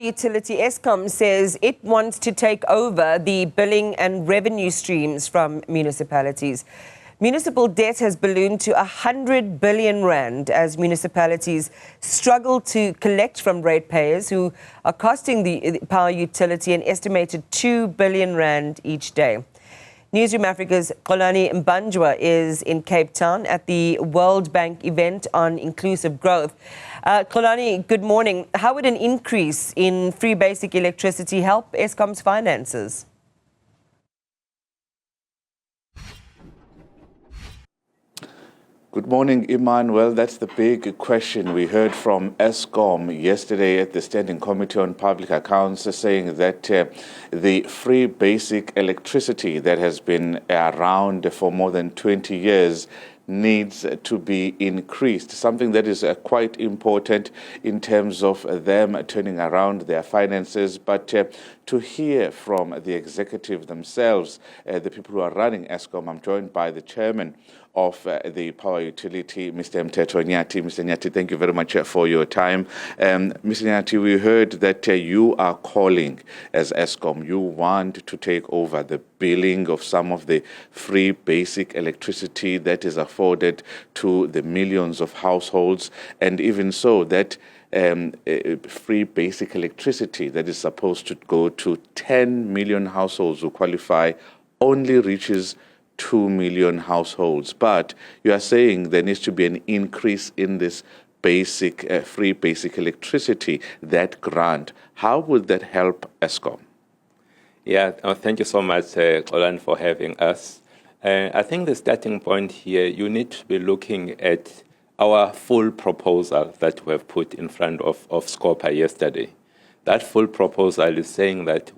Utility Eskom says it wants to take over the billing and revenue streams from municipalities. Municipal debt has ballooned to 100 billion rand as municipalities struggle to collect from ratepayers who are costing the power utility an estimated 2 billion rand each day. Newzroom Afrika's Xolani Mbanjwa is in Cape Town at the World Bank event on inclusive growth. Xolani, good morning. How would an increase in free basic electricity help Eskom's finances? Good morning, Iman. Well, that's the big question. We heard from Eskom yesterday at the Standing Committee on Public Accounts saying that the free basic electricity that has been around for more than 20 years needs to be increased, something that is quite important in terms of them turning around their finances. But to hear from the executive themselves, the people who are running Eskom, I'm joined by the chairman of the power utility, Mr. Mteto Nyati. Mr. Nyati, thank you very much for your time. Mr. Nyati, we heard that you are calling as Eskom, you want to take over the billing of some of the free basic electricity that is afforded to the millions of households, and even so that free basic electricity that is supposed to go to 10 million households who qualify only reaches 2 million households. But you are saying there needs to be an increase in this basic free basic electricity, that grant. How would that help Eskom? Yeah, thank you so much, Xolani, for having us. I think the starting point here, you need to be looking at our full proposal that we have put in front of Scopa yesterday. That full proposal is saying that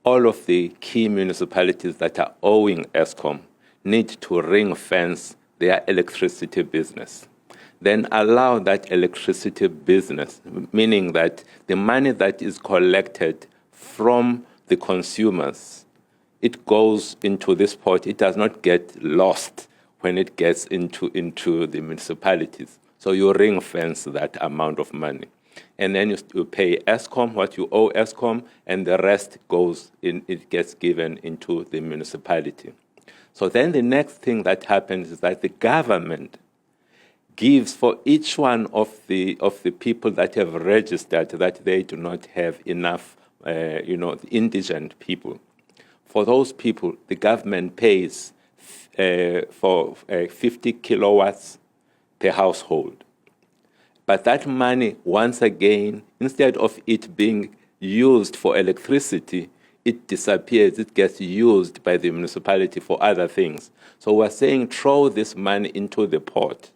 all of the key municipalities that are owing Eskom need to ring-fence their electricity business. Then allow that electricity business, meaning that the money that is collected from the consumers, it goes into this pot. It does not get lost when it gets into the municipalities. So you ring-fence that amount of money. And then you pay Eskom what you owe Eskom, and the rest goes in, it gets given into the municipality. So then the next thing that happens is that the government gives for each one of the people that have registered that they do not have enough, the indigent people. For those people, the government pays for 50 kilowatts per household. But that money, once again, instead of it being used for electricity, it disappears. It gets used by the municipality for other things. So we're saying throw this money into the pot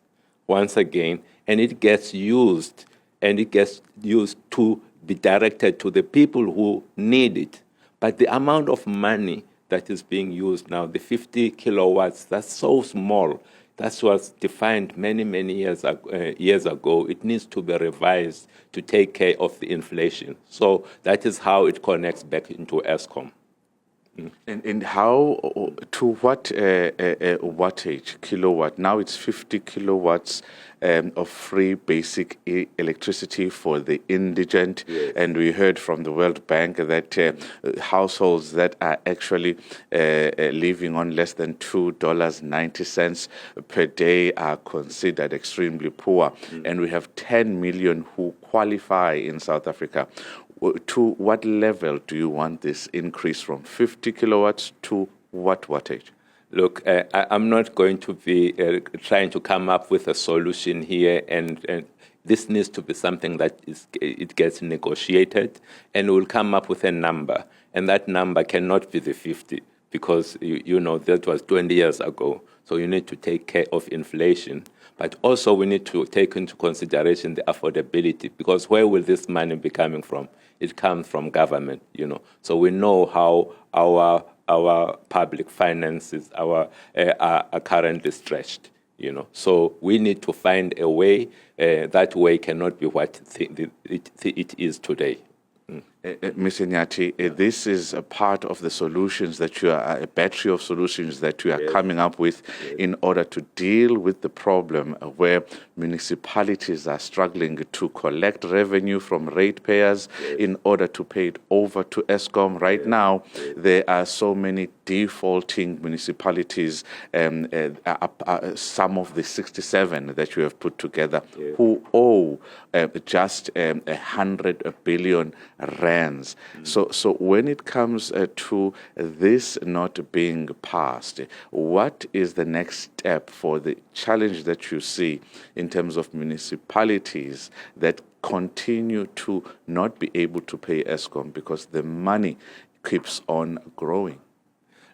once again, and it gets used, and it gets used to be directed to the people who need it. But the amount of money that is being used now, the 50 kilowatts, that's so small. That was defined many, many years ago. It needs to be revised to take care of the inflation. So that is how it connects back into Eskom. And how, to what wattage, kilowatt? Now it's 50 kilowatts of free basic electricity for the indigent. Yes. And we heard from the World Bank that households that are actually living on less than $2.90 per day are considered extremely poor. And we have 10 million who qualify in South Africa. To what level do you want this increase from 50 kilowatts to what wattage? Look, I'm not going to be trying to come up with a solution here, and this needs to be something that it gets negotiated, and we'll come up with a number, and that number cannot be the 50 because you know that was 20 years ago. So you need to take care of inflation. But also we need to take into consideration the affordability, because where will this money be coming from? It comes from government, So we know how our public finances are currently stretched, So we need to find a way. That way cannot be what it is today. Mr. Nyati, this is a part of the solutions that you are, a battery of solutions that you are coming up with in order to deal with the problem where municipalities are struggling to collect revenue from ratepayers in order to pay it over to Eskom. Right now, there are so many defaulting municipalities, some of the 67 that you have put together, who owe just 100 billion rands. So when it comes to this not being passed, what is the next step for the challenge that you see in terms of municipalities that continue to not be able to pay Eskom because the money keeps on growing?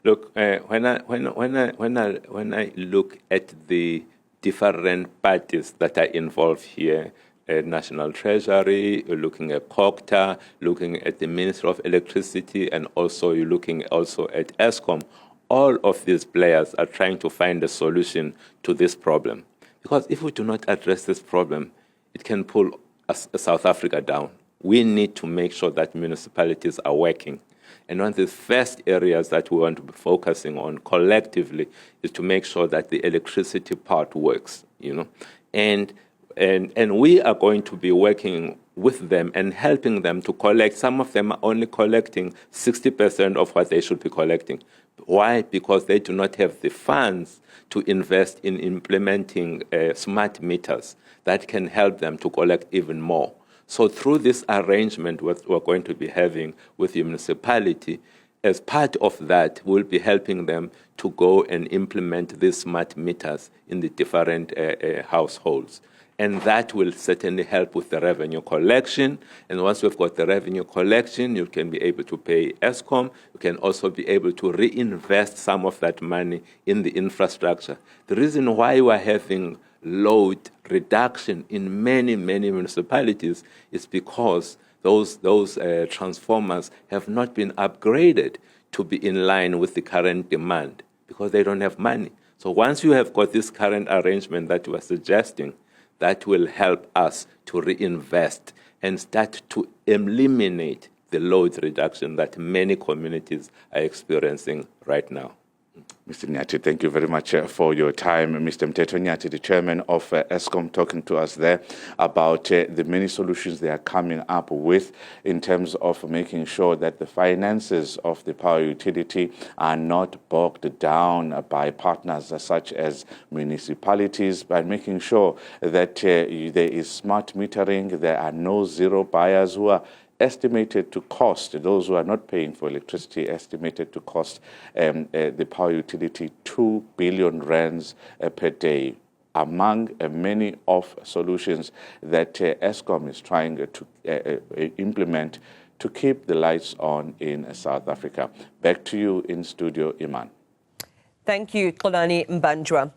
Look, when I look at the different parties that are involved here, National Treasury, you're looking at COCTA, looking at the Ministry of Electricity, and also you're looking also at Eskom. All of these players are trying to find a solution to this problem. Because if we do not address this problem, it can pull South Africa down. We need to make sure that municipalities are working. And one of the first areas that we want to be focusing on collectively is to make sure that the electricity part works, And we are going to be working with them and helping them to collect. Some of them are only collecting 60% of what they should be collecting. Why? Because they do not have the funds to invest in implementing smart meters that can help them to collect even more. So through this arrangement what we're going to be having with the municipality, as part of that, we'll be helping them to go and implement these smart meters in the different households. And that will certainly help with the revenue collection. And once we've got the revenue collection, you can be able to pay Eskom. You can also be able to reinvest some of that money in the infrastructure. The reason why we're having load reduction in many municipalities is because those transformers have not been upgraded to be in line with the current demand because they don't have money. So once you have got this current arrangement that you are suggesting, that will help us to reinvest and start to eliminate the load reduction that many communities are experiencing right now. Mr. Nyati, thank you very much for your time. Mr. Mteto Nyati, the chairman of Eskom, talking to us there about the many solutions they are coming up with in terms of making sure that the finances of the power utility are not bogged down by partners such as municipalities, by making sure that there is smart metering, there are no zero buyers who are estimated to cost, those who are not paying for electricity, estimated to cost the power utility 2 billion rands per day, among many of solutions that Eskom is trying to implement to keep the lights on in South Africa. Back to you in studio, Iman. Thank you, Xolani Mbanjwa.